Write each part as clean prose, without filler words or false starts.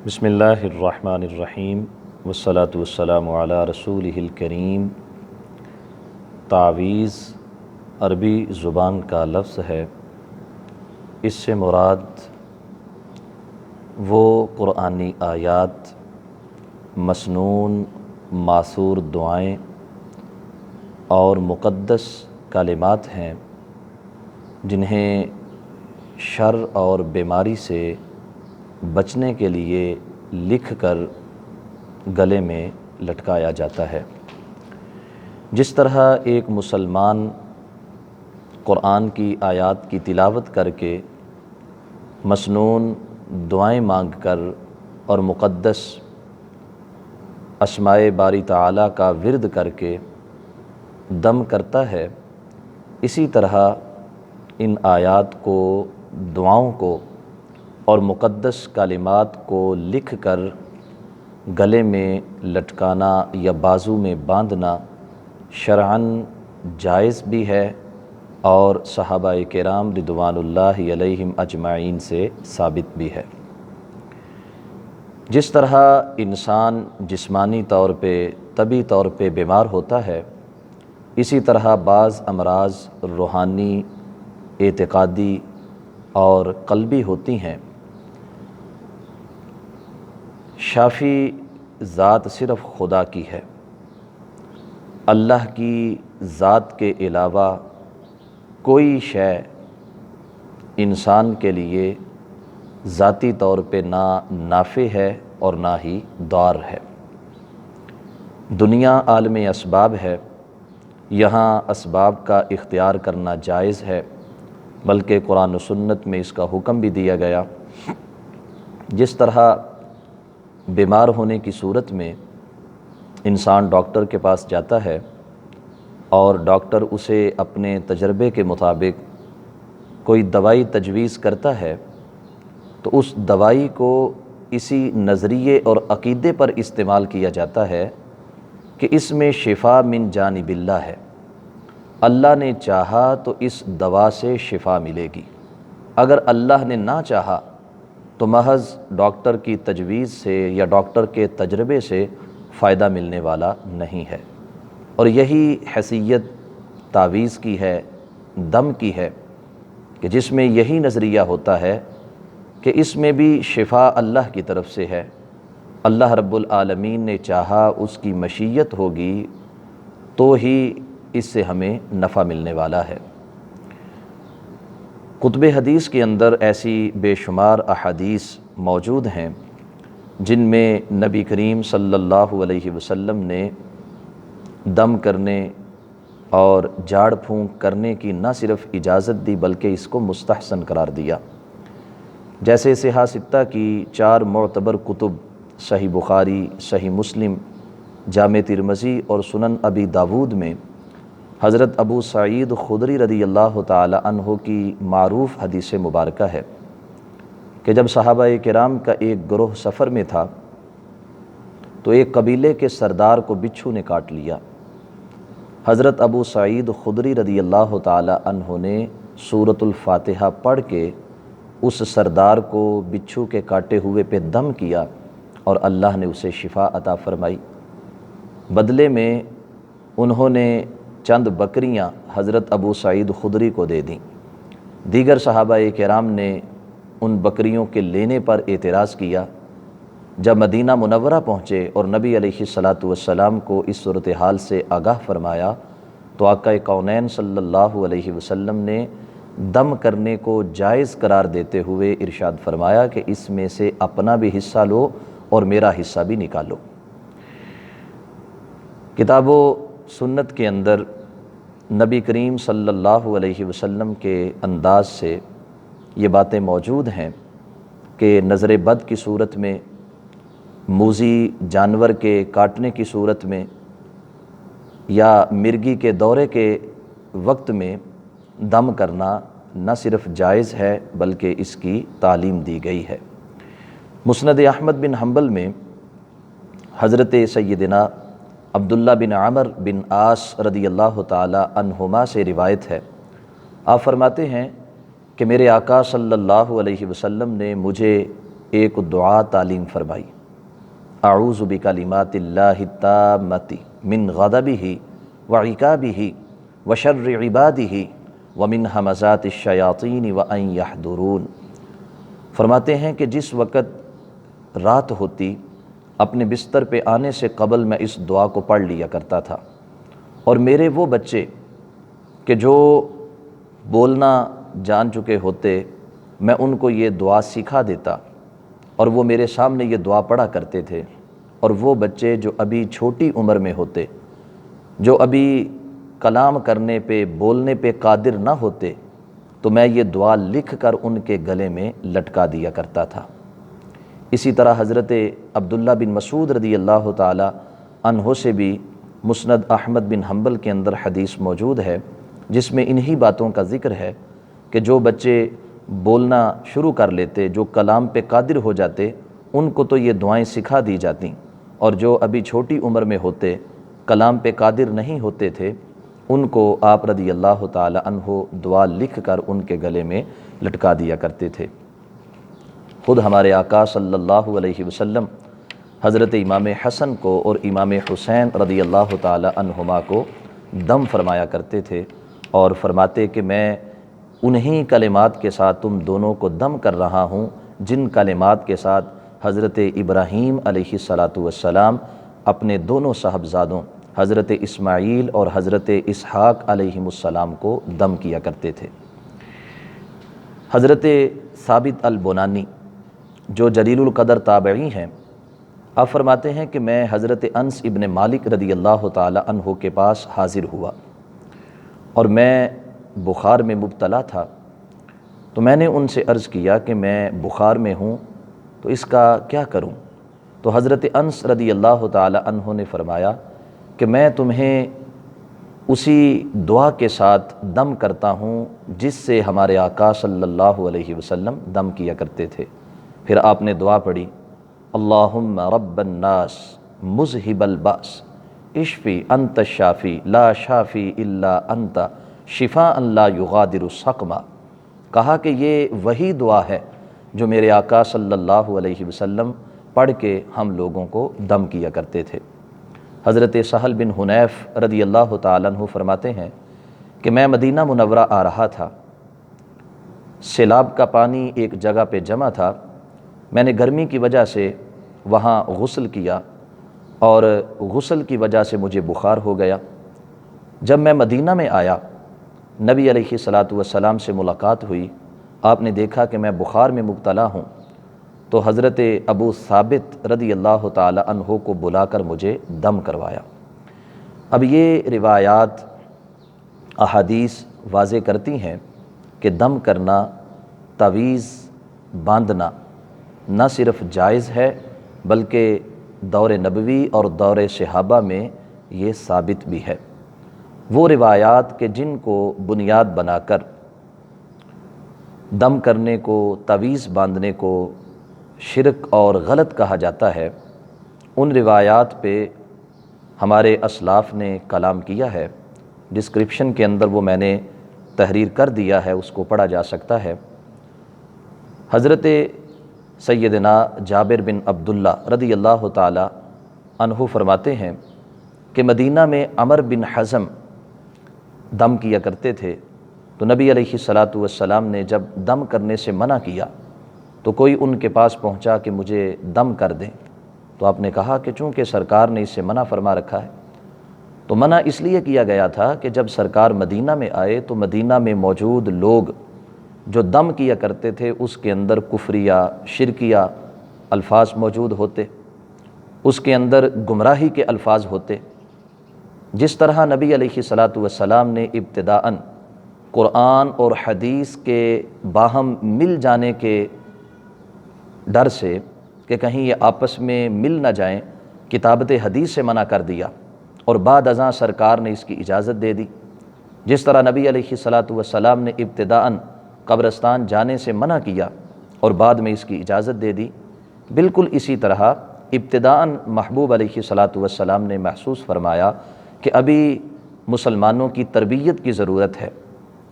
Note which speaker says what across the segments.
Speaker 1: بسم اللہ الرحمن الرحیم والصلاة والسلام علی رسولہ الکریم۔ تعویذ عربی زبان کا لفظ ہے۔ اس سے مراد وہ قرآنی آیات، مسنون ماثور دعائیں اور مقدس کلمات ہیں جنہیں شر اور بیماری سے بچنے کے لیے لکھ کر گلے میں لٹکایا جاتا ہے۔ جس طرح ایک مسلمان قرآن کی آیات کی تلاوت کر کے، مسنون دعائیں مانگ کر اور مقدس اسماء باری تعالیٰ کا ورد کر کے دم کرتا ہے، اسی طرح ان آیات کو، دعاؤں کو اور مقدس کلمات کو لکھ کر گلے میں لٹکانا یا بازو میں باندھنا شرعاً جائز بھی ہے اور صحابہ کرام رضوان اللہ علیہم اجمعین سے ثابت بھی ہے۔ جس طرح انسان جسمانی طور پہ، طبعی طور پہ بیمار ہوتا ہے، اسی طرح بعض امراض روحانی، اعتقادی اور قلبی ہوتی ہیں۔ شافی ذات صرف خدا کی ہے۔ اللہ کی ذات کے علاوہ کوئی شے انسان کے لیے ذاتی طور پہ نہ نافع ہے اور نہ ہی ضار ہے۔ دنیا عالم اسباب ہے، یہاں اسباب کا اختیار کرنا جائز ہے، بلکہ قرآن و سنت میں اس کا حکم بھی دیا گیا۔ جس طرح بیمار ہونے کی صورت میں انسان ڈاکٹر کے پاس جاتا ہے اور ڈاکٹر اسے اپنے تجربے کے مطابق کوئی دوائی تجویز کرتا ہے، تو اس دوائی کو اسی نظریے اور عقیدے پر استعمال کیا جاتا ہے کہ اس میں شفا من جانب اللہ ہے، اللہ نے چاہا تو اس دوا سے شفا ملے گی، اگر اللہ نے نہ چاہا تو محض ڈاکٹر کی تجویز سے یا ڈاکٹر کے تجربے سے فائدہ ملنے والا نہیں ہے۔ اور یہی حیثیت تعویذ کی ہے، دم کی ہے، کہ جس میں یہی نظریہ ہوتا ہے کہ اس میں بھی شفا اللہ کی طرف سے ہے، اللہ رب العالمین نے چاہا، اس کی مشیت ہوگی تو ہی اس سے ہمیں نفع ملنے والا ہے۔ کتب حدیث کے اندر ایسی بے شمار احادیث موجود ہیں جن میں نبی کریم صلی اللہ علیہ وسلم نے دم کرنے اور جھاڑ پھونک کرنے کی نہ صرف اجازت دی بلکہ اس کو مستحسن قرار دیا۔ جیسے صحاح ستہ کی 4 معتبر کتب، صحیح بخاری، صحیح مسلم، جامع ترمذی اور سنن ابی داود میں حضرت ابو سعید خدری رضی اللہ تعالی عنہ کی معروف حدیث مبارکہ ہے کہ جب صحابہ کرام کا ایک گروہ سفر میں تھا تو ایک قبیلے کے سردار کو بچھو نے کاٹ لیا۔ حضرت ابو سعید خدری رضی اللہ تعالی عنہ نے سورۃ الفاتحہ پڑھ کے اس سردار کو بچھو کے کاٹے ہوئے پہ دم کیا اور اللہ نے اسے شفا عطا فرمائی۔ بدلے میں انہوں نے چند بکریاں حضرت ابو سعید خدری کو دے دیں۔ دیگر صحابہ کرام نے ان بکریوں کے لینے پر اعتراض کیا۔ جب مدینہ منورہ پہنچے اور نبی علیہ الصلاۃ والسلام کو اس صورتحال سے آگاہ فرمایا تو آقا کونین صلی اللہ علیہ وسلم نے دم کرنے کو جائز قرار دیتے ہوئے ارشاد فرمایا کہ اس میں سے اپنا بھی حصہ لو اور میرا حصہ بھی نکالو۔ کتاب و سنت کے اندر نبی کریم صلی اللہ علیہ وسلم کے انداز سے یہ باتیں موجود ہیں کہ نظر بد کی صورت میں، موذی جانور کے کاٹنے کی صورت میں یا مرگی کے دورے کے وقت میں دم کرنا نہ صرف جائز ہے بلکہ اس کی تعلیم دی گئی ہے۔ مسند احمد بن حنبل میں حضرت سیدنا عبداللہ بن عمر بن عاص رضی اللہ تعالی عنہما سے روایت ہے، آپ فرماتے ہیں کہ میرے آقا صلی اللہ علیہ وسلم نے مجھے ایک دعا تعلیم فرمائی، اعوذ بکلمات اللہ التامۃ من غضبہ وعقابہ وشر عبادہ ومن ہمزات الشیاطین وان یحضرون۔ فرماتے ہیں کہ جس وقت رات ہوتی اپنے بستر پہ آنے سے قبل میں اس دعا کو پڑھ لیا کرتا تھا، اور میرے وہ بچے کہ جو بولنا جان چکے ہوتے میں ان کو یہ دعا سکھا دیتا اور وہ میرے سامنے یہ دعا پڑھا کرتے تھے، اور وہ بچے جو ابھی چھوٹی عمر میں ہوتے، جو ابھی کلام کرنے پہ بولنے پہ قادر نہ ہوتے، تو میں یہ دعا لکھ کر ان کے گلے میں لٹکا دیا کرتا تھا۔ اسی طرح حضرت عبداللہ بن مسعود رضی اللہ تعالی عنہ سے بھی مسند احمد بن حنبل کے اندر حدیث موجود ہے جس میں انہی باتوں کا ذکر ہے کہ جو بچے بولنا شروع کر لیتے، جو کلام پہ قادر ہو جاتے، ان کو تو یہ دعائیں سکھا دی جاتیں، اور جو ابھی چھوٹی عمر میں ہوتے، کلام پہ قادر نہیں ہوتے تھے، ان کو آپ رضی اللہ تعالی عنہ دعا لکھ کر ان کے گلے میں لٹکا دیا کرتے تھے۔ خود ہمارے آقا صلی اللہ علیہ وسلم حضرت امام حسن کو اور امام حسین رضی اللہ تعالی عنہما کو دم فرمایا کرتے تھے، اور فرماتے کہ میں انہی کلمات کے ساتھ تم دونوں کو دم کر رہا ہوں جن کلمات کے ساتھ حضرت ابراہیم علیہ السلام اپنے دونوں صاحبزادوں حضرت اسماعیل اور حضرت اسحاق علیہ السلام کو دم کیا کرتے تھے۔ حضرت ثابت البنانی جو جلیل القدر تابعی ہیں، آپ فرماتے ہیں کہ میں حضرت انس ابن مالک رضی اللہ تعالی عنہ کے پاس حاضر ہوا، اور میں بخار میں مبتلا تھا، تو میں نے ان سے عرض کیا کہ میں بخار میں ہوں تو اس کا کیا کروں؟ تو حضرت انس رضی اللہ تعالی عنہ نے فرمایا کہ میں تمہیں اسی دعا کے ساتھ دم کرتا ہوں جس سے ہمارے آقا صلی اللہ علیہ وسلم دم کیا کرتے تھے۔ پھر آپ نے دعا پڑھی، اللہم رب الناس مذہب الباس اشفی انت الشافی لا شافی الا انت شفاء لا یغادر سقما۔ کہا کہ یہ وہی دعا ہے جو میرے آقا صلی اللہ علیہ وسلم پڑھ کے ہم لوگوں کو دم کیا کرتے تھے۔ حضرت سہل بن حنیف رضی اللہ تعالیٰ عنہ فرماتے ہیں کہ میں مدینہ منورہ آ رہا تھا، سیلاب کا پانی ایک جگہ پہ جمع تھا، میں نے گرمی کی وجہ سے وہاں غسل کیا اور غسل کی وجہ سے مجھے بخار ہو گیا۔ جب میں مدینہ میں آیا، نبی علیہ السلام سے ملاقات ہوئی، آپ نے دیکھا کہ میں بخار میں مبتلا ہوں، تو حضرت ابو ثابت رضی اللہ تعالی عنہ کو بلا کر مجھے دم کروایا۔ اب یہ روایات احادیث واضح کرتی ہیں کہ دم کرنا، تعویذ باندھنا نہ صرف جائز ہے بلکہ دور نبوی اور دور صحابہ میں یہ ثابت بھی ہے۔ وہ روایات کہ جن کو بنیاد بنا کر دم کرنے کو، تعویذ باندھنے کو شرک اور غلط کہا جاتا ہے، ان روایات پہ ہمارے اسلاف نے کلام کیا ہے۔ ڈسکرپشن کے اندر وہ میں نے تحریر کر دیا ہے، اس کو پڑھا جا سکتا ہے۔ حضرت سیدنا جابر بن عبداللہ رضی اللہ تعالی عنہ فرماتے ہیں کہ مدینہ میں عمر بن حزم دم کیا کرتے تھے، تو نبی علیہ السلام نے جب دم کرنے سے منع کیا تو کوئی ان کے پاس پہنچا کہ مجھے دم کر دیں، تو آپ نے کہا کہ چونکہ سرکار نے اس سے منع فرما رکھا ہے، تو منع اس لیے کیا گیا تھا کہ جب سرکار مدینہ میں آئے تو مدینہ میں موجود لوگ جو دم کیا کرتے تھے اس کے اندر کفریہ، شرکیہ الفاظ موجود ہوتے، اس کے اندر گمراہی کے الفاظ ہوتے۔ جس طرح نبی علیہ السلام نے ابتداءً قرآن اور حدیث کے باہم مل جانے کے ڈر سے کہ کہیں یہ آپس میں مل نہ جائیں، کتابت حدیث سے منع کر دیا، اور بعد ازاں سرکار نے اس کی اجازت دے دی۔ جس طرح نبی علیہ السلام نے ابتداءً قبرستان جانے سے منع کیا اور بعد میں اس کی اجازت دے دی، بالکل اسی طرح ابتداءً محبوب علیہ السلام نے محسوس فرمایا کہ ابھی مسلمانوں کی تربیت کی ضرورت ہے،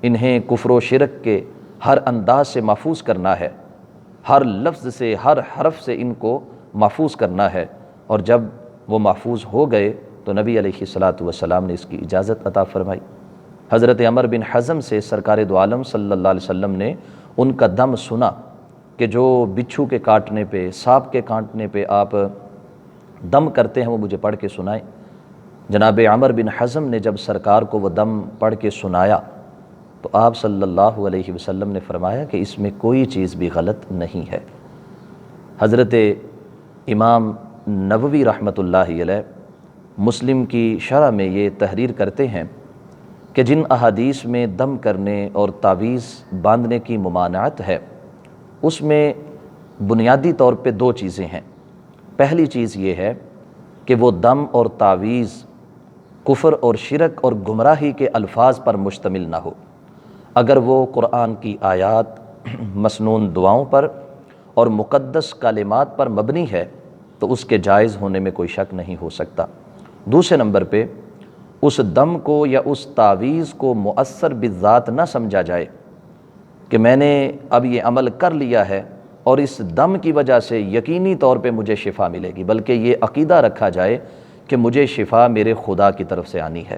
Speaker 1: انہیں کفر و شرک کے ہر انداز سے محفوظ کرنا ہے، ہر لفظ سے، ہر حرف سے ان کو محفوظ کرنا ہے، اور جب وہ محفوظ ہو گئے تو نبی علیہ الصلاۃ والسلام نے اس کی اجازت عطا فرمائی۔ حضرت عمر بن حزم سے سرکار دو عالم صلی اللہ علیہ وسلم نے ان کا دم سنا کہ جو بچھو کے کاٹنے پہ، سانپ کے کاٹنے پہ آپ دم کرتے ہیں وہ مجھے پڑھ کے سنائیں۔ جناب عمر بن حزم نے جب سرکار کو وہ دم پڑھ کے سنایا تو آپ صلی اللہ علیہ وسلم نے فرمایا کہ اس میں کوئی چیز بھی غلط نہیں ہے۔ حضرت امام نووی رحمۃ اللہ علیہ مسلم کی شرح میں یہ تحریر کرتے ہیں کہ جن احادیث میں دم کرنے اور تعویذ باندھنے کی ممانعت ہے اس میں بنیادی طور پہ دو چیزیں ہیں۔ پہلی چیز یہ ہے کہ وہ دم اور تعویذ کفر اور شرک اور گمراہی کے الفاظ پر مشتمل نہ ہو۔ اگر وہ قرآن کی آیات، مسنون دعاؤں پر اور مقدس کلمات پر مبنی ہے تو اس کے جائز ہونے میں کوئی شک نہیں ہو سکتا۔ دوسرے نمبر پہ اس دم کو یا اس تعویذ کو مؤثر بالذات نہ سمجھا جائے کہ میں نے اب یہ عمل کر لیا ہے اور اس دم کی وجہ سے یقینی طور پہ مجھے شفا ملے گی، بلکہ یہ عقیدہ رکھا جائے کہ مجھے شفا میرے خدا کی طرف سے آنی ہے۔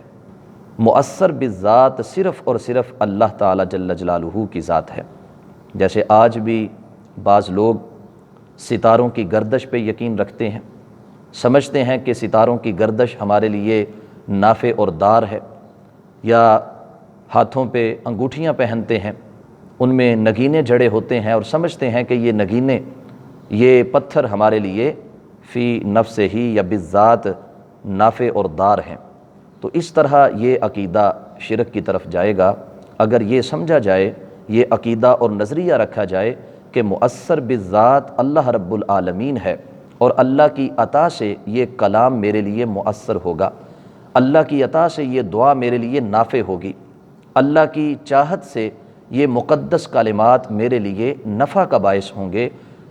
Speaker 1: مؤثر بالذات صرف اور صرف اللہ تعالی جل جلالہ کی ذات ہے۔ جیسے آج بھی بعض لوگ ستاروں کی گردش پہ یقین رکھتے ہیں، سمجھتے ہیں کہ ستاروں کی گردش ہمارے لیے نافع اور دار ہے، یا ہاتھوں پہ انگوٹھیاں پہنتے ہیں ان میں نگینے جڑے ہوتے ہیں اور سمجھتے ہیں کہ یہ نگینے، یہ پتھر ہمارے لیے فی نفس ہی یا بالذات نافع اور دار ہیں۔ تو اس طرح یہ عقیدہ شرک کی طرف جائے گا اگر یہ سمجھا جائے، یہ عقیدہ اور نظریہ رکھا جائے کہ مؤثر بالذات اللہ رب العالمین ہے اور اللہ کی عطا سے یہ کلام میرے لیے مؤثر ہوگا، اللہ کی عطا سے یہ دعا میرے لیے نافع ہوگی، اللہ کی چاہت سے یہ مقدس کلمات میرے لیے نفع کا باعث ہوں گے،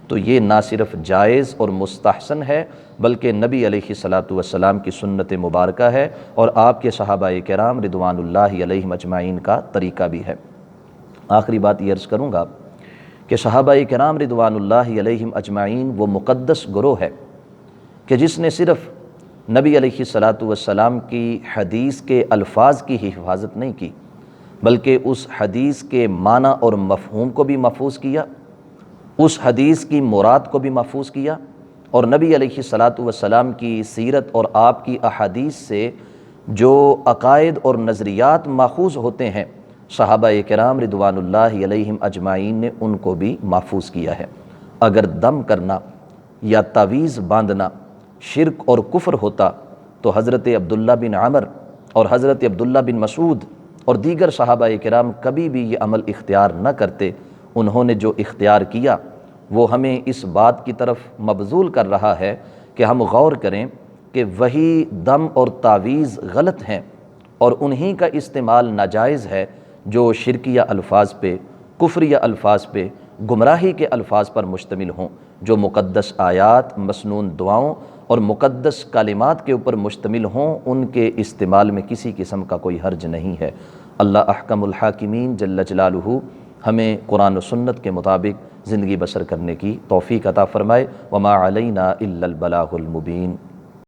Speaker 1: تو یہ نہ صرف جائز اور مستحسن ہے بلکہ نبی علیہ الصلاۃ والسلام کی سنت مبارکہ ہے اور آپ کے صحابہ کرام رضوان اللہ علیہم اجمعین کا طریقہ بھی ہے۔ آخری بات یہ عرض کروں گا کہ صحابہ کرام رضوان اللہ علیہم اجمعین وہ مقدس گروہ ہے کہ جس نے صرف نبی علیہ الصلاۃ والسلام کی حدیث کے الفاظ کی ہی حفاظت نہیں کی بلکہ اس حدیث کے معنی اور مفہوم کو بھی محفوظ کیا، اس حدیث کی مراد کو بھی محفوظ کیا، اور نبی علیہ الصلاۃ والسلام کی سیرت اور آپ کی احادیث سے جو عقائد اور نظریات ماخوذ ہوتے ہیں صحابہ کرام رضوان اللہ علیہم اجمعین نے ان کو بھی محفوظ کیا ہے۔ اگر دم کرنا یا تعویذ باندھنا شرک اور کفر ہوتا تو حضرت عبداللہ بن عمر اور حضرت عبداللہ بن مسعود اور دیگر صحابہ کرام کبھی بھی یہ عمل اختیار نہ کرتے۔ انہوں نے جو اختیار کیا وہ ہمیں اس بات کی طرف مبذول کر رہا ہے کہ ہم غور کریں کہ وہی دم اور تعویذ غلط ہیں اور انہی کا استعمال ناجائز ہے جو شرکیہ الفاظ پہ، کفریہ الفاظ پہ، گمراہی کے الفاظ پر مشتمل ہوں، جو مقدس آیات، مسنون دعاؤں اور مقدس کلمات کے اوپر مشتمل ہوں، ان کے استعمال میں کسی قسم کا کوئی حرج نہیں ہے۔ اللہ احکم الحاکمین جل جلالہ ہمیں قرآن و سنت کے مطابق زندگی بسر کرنے کی توفیق عطا فرمائے۔ وما علینا الا البلاغ المبین۔